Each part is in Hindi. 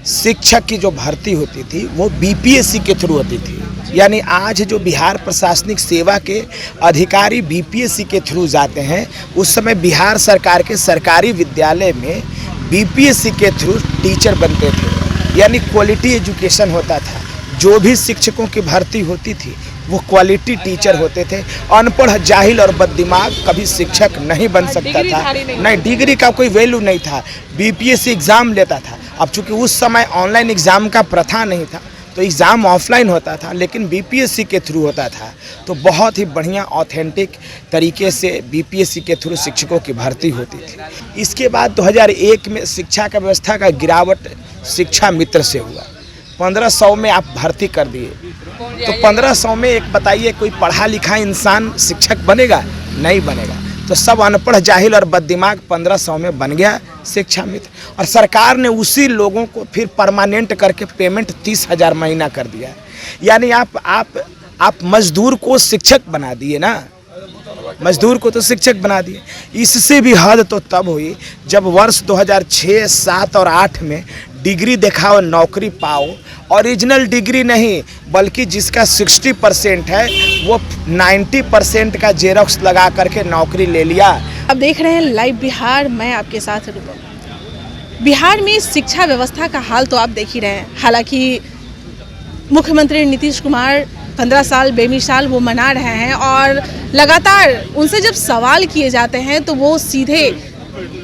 शिक्षक की जो भर्ती होती थी वो बीपीएससी के थ्रू होती थी। यानी आज जो बिहार प्रशासनिक सेवा के अधिकारी बीपीएससी के थ्रू जाते हैं, उस समय बिहार सरकार के सरकारी विद्यालय में बीपीएससी के थ्रू टीचर बनते थे। यानी क्वालिटी एजुकेशन होता था। जो भी शिक्षकों की भर्ती होती थी वो क्वालिटी टीचर होते थे। अनपढ़, जाहिल और बददिमाग कभी शिक्षक नहीं बन सकता था। नहीं, डिग्री का कोई वैल्यू नहीं था। बीपीएससी एग्ज़ाम लेता था। अब चूँकि उस समय ऑनलाइन एग्ज़ाम का प्रथा नहीं था तो एग्ज़ाम ऑफलाइन होता था, लेकिन बीपीएससी के थ्रू होता था। तो बहुत ही बढ़िया ऑथेंटिक तरीके से बीपीएससी के थ्रू शिक्षकों की भर्ती होती थी। इसके बाद 2001 में शिक्षा का व्यवस्था का गिरावट शिक्षा मित्र से हुआ। 1500 में आप भर्ती कर दिए, तो 1500 में एक बताइए कोई पढ़ा लिखा इंसान शिक्षक बनेगा? नहीं बनेगा। तो सब अनपढ़, जाहिल और बददिमाग 1500 में बन गया शिक्षा मित्र। और सरकार ने उसी लोगों को फिर परमानेंट करके पेमेंट 30,000 महीना कर दिया। यानी आप मजदूर को शिक्षक बना दिए ना, मजदूर को तो शिक्षक बना दिए। इससे भी हद तो तब हुई जब वर्ष 2006, 7 और 8 में डिग्री दिखाओ नौकरी पाओ। ओरिजिनल डिग्री नहीं, बल्कि जिसका 60% है वो 90% का जेरोक्स लगा करके नौकरी ले लिया। अब देख रहे हैं लाइव बिहार, मैं आपके साथ रूपम। बिहार में शिक्षा व्यवस्था का हाल तो आप देख ही रहे हैं। हालांकि मुख्यमंत्री नीतीश कुमार 15 साल बेमिसाल वो मना रहे हैं और लगातार उनसे जब सवाल किए जाते हैं तो वो सीधे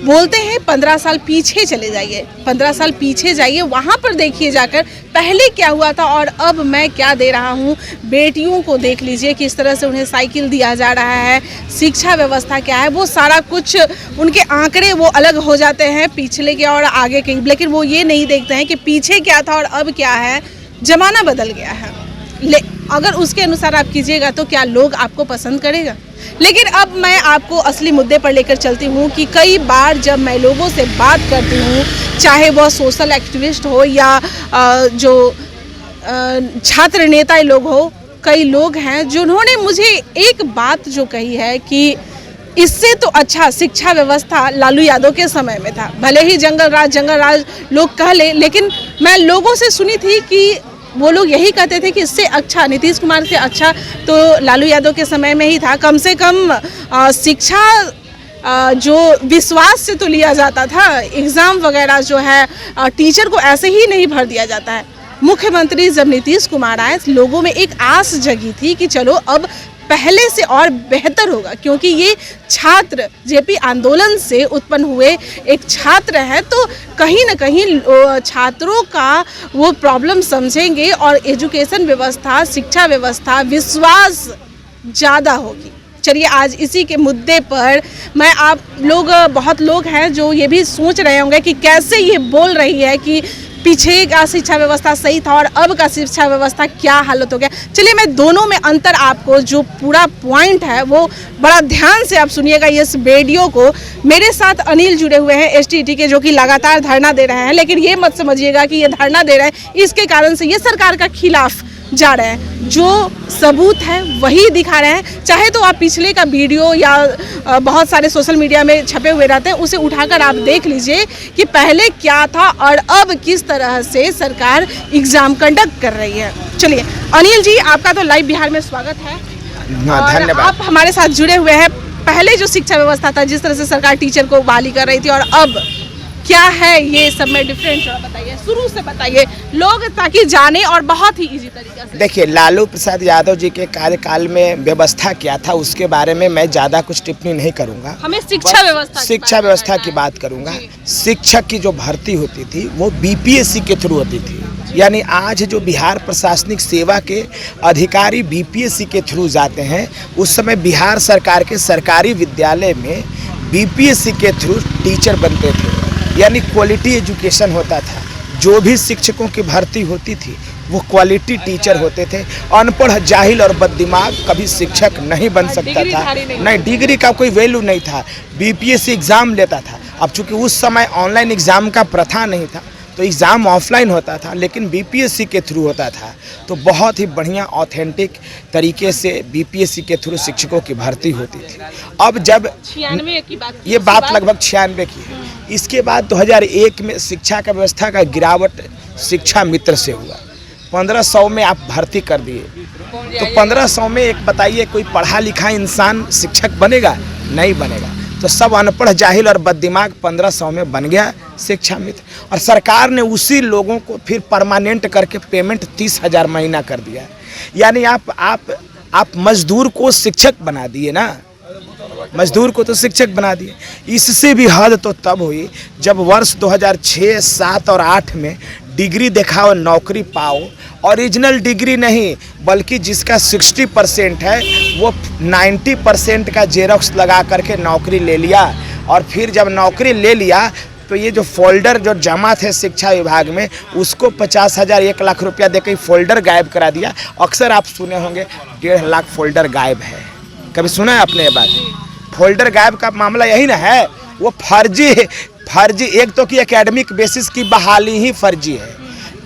बोलते हैं 15 साल पीछे चले जाइए, 15 साल पीछे जाइए, वहाँ पर देखिए जाकर पहले क्या हुआ था और अब मैं क्या दे रहा हूँ। बेटियों को देख लीजिए किस तरह से उन्हें साइकिल दिया जा रहा है, शिक्षा व्यवस्था क्या है, वो सारा कुछ उनके आंकड़े वो अलग हो जाते हैं पिछले के और आगे के। लेकिन वो ये नहीं देखते हैं कि पीछे क्या था और अब क्या है। ज़माना बदल गया है, अगर उसके अनुसार आप कीजिएगा तो क्या लोग आपको पसंद करेगा। लेकिन अब मैं आपको असली मुद्दे पर लेकर चलती हूँ कि कई बार जब मैं लोगों से बात करती हूँ, चाहे वह सोशल एक्टिविस्ट हो या जो छात्र नेता लोग हो, कई लोग हैं जिन्होंने मुझे एक बात जो कही है कि इससे तो अच्छा शिक्षा व्यवस्था लालू यादव के समय में था। भले ही जंगल राज लोग कह ले, लेकिन मैं लोगों से सुनी थी कि वो लोग यही कहते थे कि इससे अच्छा, नीतीश कुमार से अच्छा तो लालू यादव के समय में ही था। कम से कम शिक्षा जो विश्वास से तो लिया जाता था, एग्ज़ाम वगैरह जो है टीचर को ऐसे ही नहीं भर दिया जाता है। मुख्यमंत्री जब नीतीश कुमार आए, लोगों में एक आस जगी थी कि चलो अब पहले से और बेहतर होगा, क्योंकि ये छात्र जेपी आंदोलन से उत्पन्न हुए एक छात्र है, तो कहीं ना कहीं छात्रों का वो प्रॉब्लम समझेंगे और एजुकेशन व्यवस्था, शिक्षा व्यवस्था, विश्वास ज़्यादा होगी। चलिए आज इसी के मुद्दे पर मैं आप लोग, बहुत लोग हैं जो ये भी सोच रहे होंगे कि कैसे ये बोल रही है कि पीछे का शिक्षा व्यवस्था सही था और अब का शिक्षा व्यवस्था क्या हालत हो गया। चलिए मैं दोनों में अंतर, आपको जो पूरा पॉइंट है वो बड़ा ध्यान से आप सुनिएगा इस वीडियो को। मेरे साथ अनिल जुड़े हुए हैं एसटीटी के, जो कि लगातार धरना दे रहे हैं, लेकिन ये मत समझिएगा कि ये धरना दे रहे हैं इसके कारण से ये सरकार का खिलाफ जा रहे हैं। जो सबूत है वही दिखा रहे हैं। चाहे तो आप पिछले का वीडियो या बहुत सारे सोशल मीडिया में छपे हुए रहते हैं, उसे उठाकर आप देख लीजिए कि पहले क्या था और अब किस तरह से सरकार एग्जाम कंडक्ट कर रही है। चलिए अनिल जी, आपका तो लाइव बिहार में स्वागत है। धन्यवाद। आप हमारे साथ जुड़े हुए हैं। पहले जो शिक्षा व्यवस्था था, जिस तरह से सरकार टीचर को बहाली कर रही थी, और अब क्या है ये सब में डिफरेंस बताइए, शुरू से बताइए लोग ताकि जाने और बहुत ही इजी तरीके से। देखिए, लालू प्रसाद यादव जी के कार्यकाल में व्यवस्था क्या था उसके बारे में मैं ज़्यादा कुछ टिप्पणी नहीं करूंगा। हमें शिक्षा व्यवस्था की बात करूंगा। शिक्षक की जो भर्ती होती थी वो बीपीएससी के थ्रू होती थी। यानी आज जो बिहार प्रशासनिक सेवा के अधिकारी बीपीएससी के थ्रू जाते हैं, उस समय बिहार सरकार के सरकारी विद्यालय में बीपीएससी के थ्रू टीचर बनते थे। यानी क्वालिटी एजुकेशन होता था। जो भी शिक्षकों की भर्ती होती थी वो क्वालिटी टीचर होते थे। अनपढ़, जाहिल और बददिमाग कभी शिक्षक नहीं बन सकता था। नहीं, डिग्री का कोई वैल्यू नहीं था। बीपीएससी एग्ज़ाम लेता था। अब चूँकि उस समय ऑनलाइन एग्ज़ाम का प्रथा नहीं था तो एग्ज़ाम ऑफलाइन होता था, लेकिन बीपीएससी के थ्रू होता था। तो बहुत ही बढ़िया ऑथेंटिक तरीके से बीपीएससी के थ्रू शिक्षकों की भर्ती होती थी। अब जब 96 की बात, ये बात लगभग 96 की है। इसके बाद 2001 में शिक्षा का व्यवस्था का गिरावट शिक्षा मित्र से हुआ। 1500 में आप भर्ती कर दिए, तो 1500 में एक बताइए कोई पढ़ा लिखा इंसान शिक्षक बनेगा? नहीं बनेगा। तो सब अनपढ़ जाहिल और बददिमाग 1500 में बन गया शिक्षा मित्र, और सरकार ने उसी लोगों को फिर परमानेंट करके पेमेंट 30,000 महीना कर दिया। यानी आप मजदूर को शिक्षक बना दिए ना, मजदूर को तो शिक्षक बना दिए। इससे भी हद तो तब हुई जब वर्ष 2006, 7 और 8 में डिग्री दिखाओ नौकरी पाओ, ओरिजिनल डिग्री नहीं बल्कि जिसका 60% है वो 90% का जेरोक्स लगा करके नौकरी ले लिया। और फिर जब नौकरी ले लिया तो ये जो फोल्डर जो जमा थे शिक्षा विभाग में उसको 50,000 1 लाख रुपया देकर फोल्डर गायब करा दिया। अक्सर आप सुने होंगे 1.5 लाख फोल्डर गायब है, कभी सुना है आपने ये बात? फोल्डर गायब का मामला यही ना है, वो फर्जी एक तो कि एकेडमिक बेसिस की बहाली ही फर्जी है,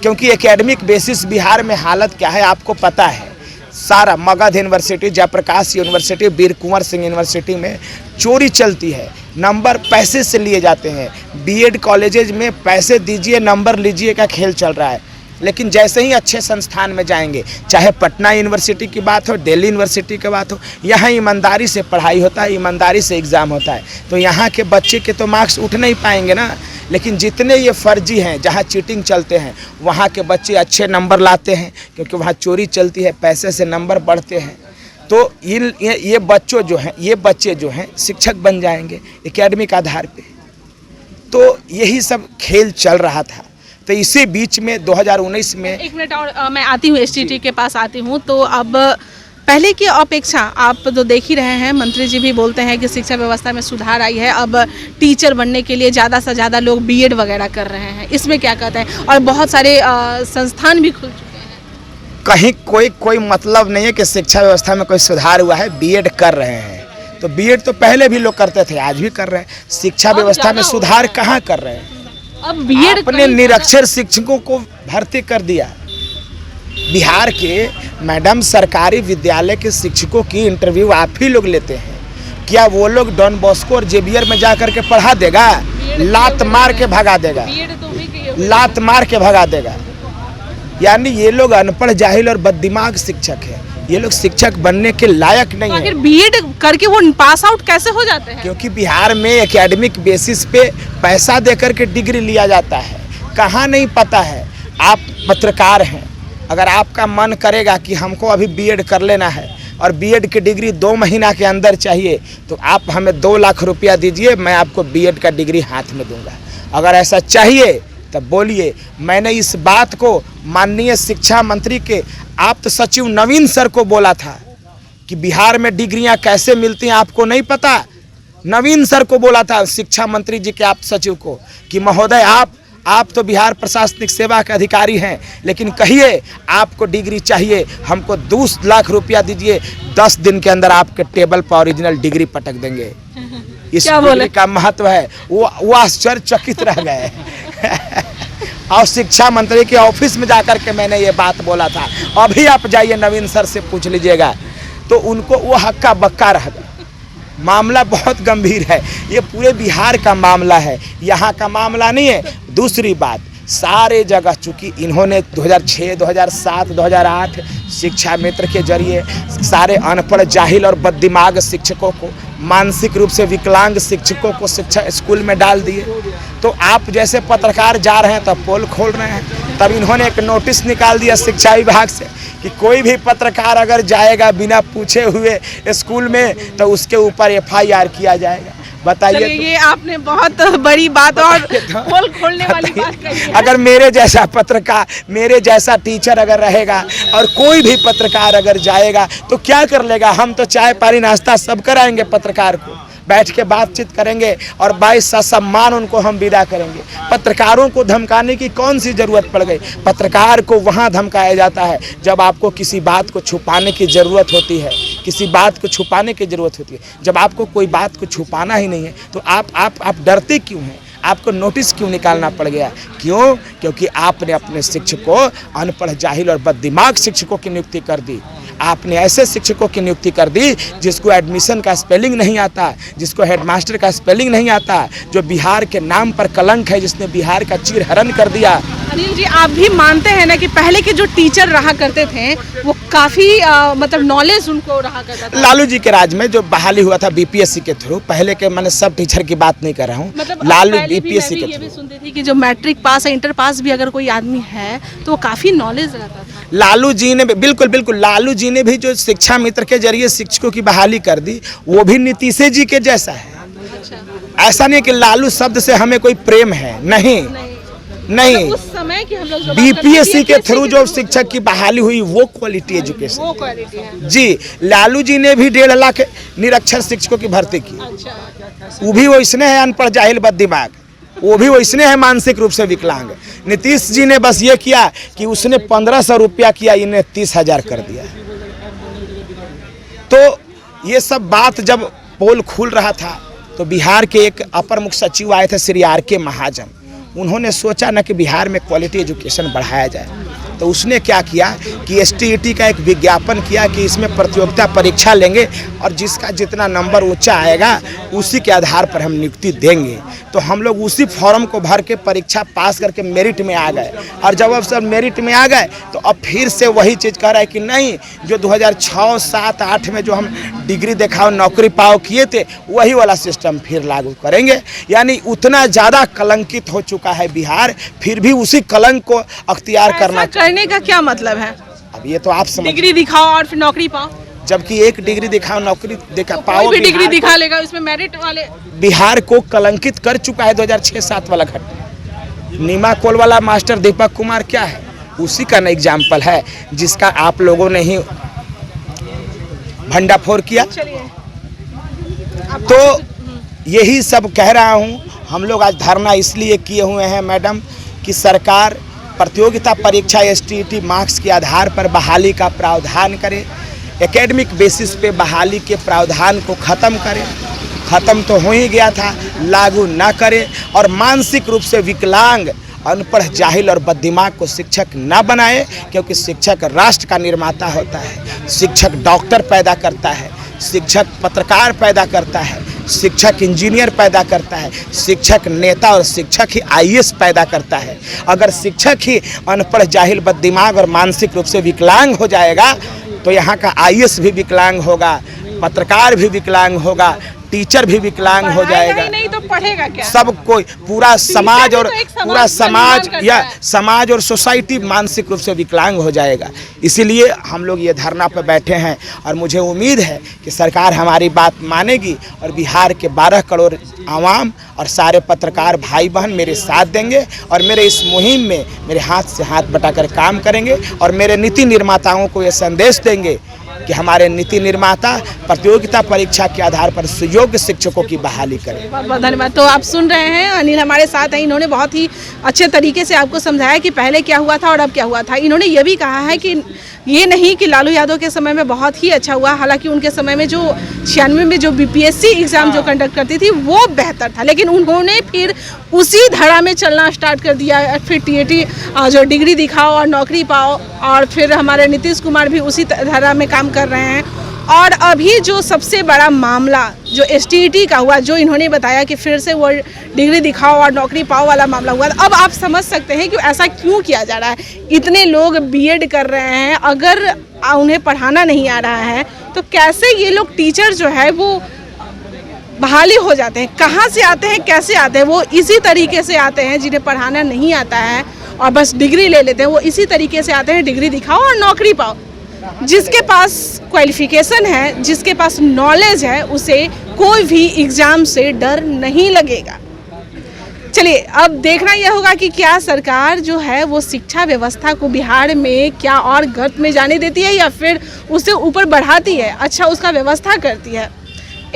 क्योंकि एकेडमिक बेसिस बिहार में हालत क्या है आपको पता है। सारा मगध यूनिवर्सिटी, जयप्रकाश यूनिवर्सिटी, वीर कुंवर सिंह यूनिवर्सिटी में चोरी चलती है, नंबर पैसे से लिए जाते हैं। बीएड कॉलेजेज में पैसे दीजिए नंबर लीजिए का खेल चल रहा है। लेकिन जैसे ही अच्छे संस्थान में जाएंगे, चाहे पटना यूनिवर्सिटी की बात हो, दिल्ली यूनिवर्सिटी की बात हो, यहाँ ईमानदारी से पढ़ाई होता है, ईमानदारी से एग्ज़ाम होता है, तो यहाँ के बच्चे के तो मार्क्स उठ नहीं पाएंगे ना। लेकिन जितने ये फर्जी हैं, जहाँ चीटिंग चलते हैं, वहाँ के बच्चे अच्छे नंबर लाते हैं, क्योंकि वहाँ चोरी चलती है, पैसे से नंबर बढ़ते हैं। तो ये बच्चे जो हैं शिक्षक बन जाएंगे एकेडमिक आधार पे। तो यही सब खेल चल रहा था। तो इसी बीच में 2019 में 1 मिनट और मैं आती हूँ, एसटीटी के पास आती हूँ। तो अब पहले की अपेक्षा आप तो देख ही रहे हैं, मंत्री जी भी बोलते हैं कि शिक्षा व्यवस्था में सुधार आई है, अब टीचर बनने के लिए ज़्यादा से ज़्यादा लोग बीएड वगैरह कर रहे हैं, इसमें क्या कहते हैं? और बहुत सारे संस्थान भी खुल चुके हैं। कहीं कोई मतलब नहीं है कि शिक्षा व्यवस्था में कोई सुधार हुआ है। बीएड कर रहे हैं तो बीएड तो पहले भी लोग करते थे, आज भी कर रहे हैं। शिक्षा व्यवस्था में सुधार कहाँ कर रहे हैं? अब बीएड अपने निरक्षर शिक्षकों को भर्ती कर दिया। बिहार के मैडम सरकारी विद्यालय के शिक्षकों की इंटरव्यू आप ही लोग लेते हैं, क्या वो लोग डॉन बॉस्को और जेवियर में जा करके पढ़ा देगा? लात मार के भगा देगा, लात मार के भगा देगा। यानी ये लोग अनपढ़ जाहिल और बददिमाग शिक्षक हैं, ये लोग शिक्षक बनने के लायक नहीं है। आखिर बीएड करके वो पास आउट कैसे हो जाते हैं? क्योंकि बिहार में एकेडमिक बेसिस पे पैसा देकर के डिग्री लिया जाता है। कहाँ नहीं पता है? आप पत्रकार हैं, अगर आपका मन करेगा कि हमको अभी बीएड कर लेना है और बीएड की डिग्री 2 महीना के अंदर चाहिए, तो आप हमें 2 लाख रुपया दीजिए, मैं आपको बीएड का डिग्री हाथ में दूंगा। अगर ऐसा चाहिए तब बोलिए। मैंने इस बात को माननीय शिक्षा मंत्री के आप्त सचिव नवीन सर को बोला था कि बिहार में डिग्रियां कैसे मिलती हैं आपको नहीं पता। नवीन सर को बोला था, शिक्षा मंत्री जी के आप्त सचिव को, कि महोदय आप तो बिहार प्रशासनिक सेवा के अधिकारी हैं, लेकिन कहिए आपको डिग्री चाहिए, हमको 2 लाख रुपया दीजिए, 10 दिन के अंदर आपके टेबल पर ओरिजिनल डिग्री पटक देंगे। इस डिग्री का महत्व है, वो आश्चर्यचकित रह गए। और शिक्षा मंत्री के ऑफिस में जाकर के मैंने ये बात बोला था, अभी आप जाइए नवीन सर से पूछ लीजिएगा, तो उनको वो हक्का बक्का रह गया। मामला बहुत गंभीर है, ये पूरे बिहार का मामला है, यहाँ का मामला नहीं है। दूसरी बात, सारे जगह चूँकि इन्होंने 2006, 2007, 2008 शिक्षा मित्र के जरिए सारे अनपढ़ जाहिल और बददिमाग शिक्षकों को, मानसिक रूप से विकलांग शिक्षकों को शिक्षा स्कूल में डाल दिए। तो आप जैसे पत्रकार जा रहे हैं तब पोल खोल रहे हैं, तब इन्होंने एक नोटिस निकाल दिया शिक्षा विभाग से कि कोई भी पत्रकार अगर जाएगा बिना पूछे हुए स्कूल में तो उसके ऊपर FIR किया जाएगा। बताइए, ये आपने बहुत बड़ी बात और पोल खोलने वाली बात कही है। अगर मेरे जैसा पत्रकार, मेरे जैसा टीचर अगर रहेगा और कोई भी पत्रकार अगर जाएगा तो क्या कर लेगा? हम तो चाय पानी नाश्ता सब कराएंगे पत्रकार को, बैठ के बातचीत करेंगे और 22 सम्मान उनको हम विदा करेंगे। पत्रकारों को धमकाने की कौन सी ज़रूरत पड़ गई? पत्रकार को वहाँ धमकाया जाता है जब आपको किसी बात को छुपाने की ज़रूरत होती है, किसी बात को छुपाने की ज़रूरत होती है। जब आपको कोई बात को छुपाना ही नहीं है तो आप डरते क्यों हैं? आपको नोटिस क्यों निकालना पड़ गया? क्यों? क्योंकि आपने अपने शिक्षकों, अनपढ़ जाहिल और बददिमाग शिक्षकों की नियुक्ति कर दी। आपने ऐसे शिक्षकों की नियुक्ति कर दी जिसको एडमिशन का स्पेलिंग नहीं आता, जिसको हेडमास्टर का स्पेलिंग नहीं आता, जो बिहार के नाम पर कलंक है, जिसने बिहार का चीरहरण कर दिया। अनिल जी, आप भी मानते हैं ना कि पहले के जो टीचर रहा करते थे वो काफ़ी मतलब नॉलेज उनको रहा करता था। लालू जी के राज में जो बहाली हुआ था बीपीएससी के थ्रू, पहले के मैंने सब टीचर की बात नहीं कर रहा हूँ, मतलब लालू पहले भी बीपीएससी मैं के भी ये भी थ्रू। सुनती थी कि जो मैट्रिक पास है, इंटर पास भी अगर कोई आदमी है तो वो काफ़ी नॉलेज रहता था। लालू जी ने बिल्कुल बिल्कुल, लालू जी ने भी जो शिक्षा मित्र के जरिए शिक्षकों की बहाली कर दी, वो भी नीतीश जी के जैसा है। अच्छा। ऐसा नहीं कि लालू शब्द से हमें कोई प्रेम है, नहीं नहीं, मतलब उस समय की हम लोग जो बात बीपीएससी करते के हैं, थ्रू जो शिक्षक की बहाली हुई वो क्वालिटी एजुकेशन। वो क्वालिटी है। जी, लालू जी ने भी 1.5 लाख निरक्षर शिक्षकों की भर्ती की, अच्छा। वो भी वैसने है अनपढ़ जाहिल बद दिमाग, वो भी वैसने है मानसिक रूप से विकलांग। नीतीश जी ने बस ये किया कि उसने 1500 रुपया किया, इन्हें 30,000 कर दिया। तो ये सब बात जब पोल खुल रहा था तो बिहार के एक अपर मुख्य सचिव आए थे श्री R.K. महाजन, उन्होंने सोचा ना कि बिहार में क्वालिटी एजुकेशन बढ़ाया जाए, तो उसने क्या किया कि STET का एक विज्ञापन किया कि इसमें प्रतियोगिता परीक्षा लेंगे और जिसका जितना नंबर ऊंचा आएगा उसी के आधार पर हम नियुक्ति देंगे। तो हम लोग उसी फॉर्म को भर के परीक्षा पास करके मेरिट में आ गए, और जब अब सब मेरिट में आ गए तो अब फिर से वही चीज़ कह रहा है कि नहीं, जो 2006, 7, 8 में जो हम डिग्री दिखाओ नौकरी पाओ किए थे, वही वाला सिस्टम फिर लागू करेंगे। यानी उतना ज़्यादा कलंकित हो चुका है बिहार, फिर भी उसी कलंक को अख्तियार करना करने का क्या मतलब है? अब ये तो आप समझ, डिग्री दिखाओ और फिर नौकरी पाओ, जबकि एक डिग्री दिखाओ नौकरी दिखा तो पाओ, कोई भी डिग्री दिखा लेगा, इसमें मेरिट वाले। बिहार को कलंकित कर चुका है 2006-7 वाला घटना। नीमा कोल वाला मास्टर दीपक कुमार क्या है, उसी का एग्जाम्पल है जिसका आप लोगों ने ही भंडाफोड़ किया। तो यही सब कह रहा हूँ, हम लोग आज धरना इसलिए किए हुए हैं मैडम कि सरकार प्रतियोगिता परीक्षा STET मार्क्स के आधार पर बहाली का प्रावधान करे, एकेडमिक बेसिस पे बहाली के प्रावधान को ख़त्म करे, ख़त्म तो हो ही गया था, लागू ना करे, और मानसिक रूप से विकलांग, अनपढ़, जाहिल और बददिमाग को शिक्षक ना बनाए, क्योंकि शिक्षक राष्ट्र का निर्माता होता है। शिक्षक डॉक्टर पैदा करता है, शिक्षक पत्रकार पैदा करता है, शिक्षक इंजीनियर पैदा करता है, शिक्षक नेता और शिक्षक ही IAS पैदा करता है। अगर शिक्षक ही अनपढ़, जाहिल, बददिमाग और मानसिक रूप से विकलांग हो जाएगा तो यहाँ का IAS भी विकलांग होगा, पत्रकार भी विकलांग होगा, टीचर भी विकलांग हो जाएगा, नहीं तो पढ़ेगा क्या? सब कोई, पूरा समाज और पूरा समाज या है। समाज और सोसाइटी मानसिक रूप से विकलांग हो जाएगा। इसीलिए हम लोग ये धरना पर बैठे हैं, और मुझे उम्मीद है कि सरकार हमारी बात मानेगी और बिहार के 12 करोड़ आवाम और सारे पत्रकार भाई बहन मेरे साथ देंगे, और मेरे इस मुहिम में मेरे हाथ से हाथ बटाकर काम करेंगे, और मेरे नीति निर्माताओं को ये संदेश देंगे कि हमारे नीति निर्माता प्रतियोगिता परीक्षा के आधार पर सुयोग्य शिक्षकों की बहाली करें। बहुत बहुत धन्यवाद। तो आप सुन रहे हैं, अनिल हमारे साथ हैं, इन्होंने बहुत ही अच्छे तरीके से आपको समझाया कि पहले क्या हुआ था और अब क्या हुआ था। इन्होंने ये भी कहा है कि ये नहीं कि लालू यादव के समय में बहुत ही अच्छा हुआ, हालांकि उनके समय में जो 96 में जो BPSC एग्ज़ाम जो कंडक्ट करती थी वो बेहतर था, लेकिन उन्होंने फिर उसी धड़ा में चलना स्टार्ट कर दिया। फिर TET जो डिग्री दिखाओ और नौकरी पाओ, और फिर हमारे नीतीश कुमार भी उसी धड़ा में काम कर रहे हैं। और अभी जो सबसे बड़ा मामला जो STET का हुआ, जो इन्होंने बताया कि फिर से वो डिग्री दिखाओ और नौकरी पाओ वाला मामला हुआ, अब आप समझ सकते हैं कि ऐसा क्यों किया जा रहा है। इतने लोग B.Ed कर रहे हैं, अगर उन्हें पढ़ाना नहीं आ रहा है तो कैसे ये लोग टीचर जो है वो बहाली हो जाते हैं? कहाँ से आते हैं, कैसे आते हैं? वो इसी तरीके से आते हैं जिन्हें पढ़ाना नहीं आता है और बस डिग्री ले लेते हैं, वो इसी तरीके से आते हैं, डिग्री दिखाओ और नौकरी पाओ। जिसके पास क्वालिफिकेशन है, जिसके पास नॉलेज है, उसे कोई भी एग्ज़ाम से डर नहीं लगेगा। चलिए, अब देखना यह होगा कि क्या सरकार जो है वो शिक्षा व्यवस्था को बिहार में क्या और गर्त में जाने देती है या फिर उससे ऊपर बढ़ाती है, अच्छा उसका व्यवस्था करती है।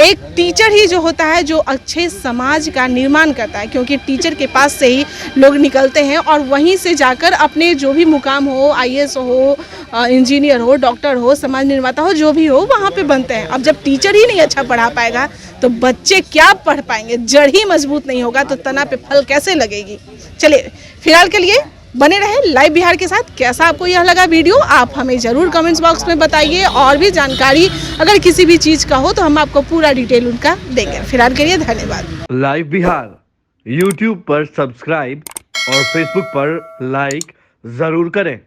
एक टीचर ही जो होता है जो अच्छे समाज का निर्माण करता है, क्योंकि टीचर के पास से ही लोग निकलते हैं और वहीं से जाकर अपने जो भी मुकाम हो, IAS हो, इंजीनियर हो, डॉक्टर हो, समाज निर्माता हो, जो भी हो वहाँ पे बनते हैं। अब जब टीचर ही नहीं अच्छा पढ़ा पाएगा तो बच्चे क्या पढ़ पाएंगे? जड़ ही मजबूत नहीं होगा तो तना पे फल कैसे लगेगी। चलिए, फिलहाल के लिए बने रहे लाइव बिहार के साथ। कैसा आपको यह लगा वीडियो, आप हमें ज़रूर कमेंट्स बॉक्स में बताइए, और भी जानकारी अगर किसी भी चीज़ का हो तो हम आपको पूरा डिटेल उनका देंगे। फिलहाल के लिए धन्यवाद। लाइव बिहार YouTube पर सब्सक्राइब और फेसबुक पर लाइक जरूर करें।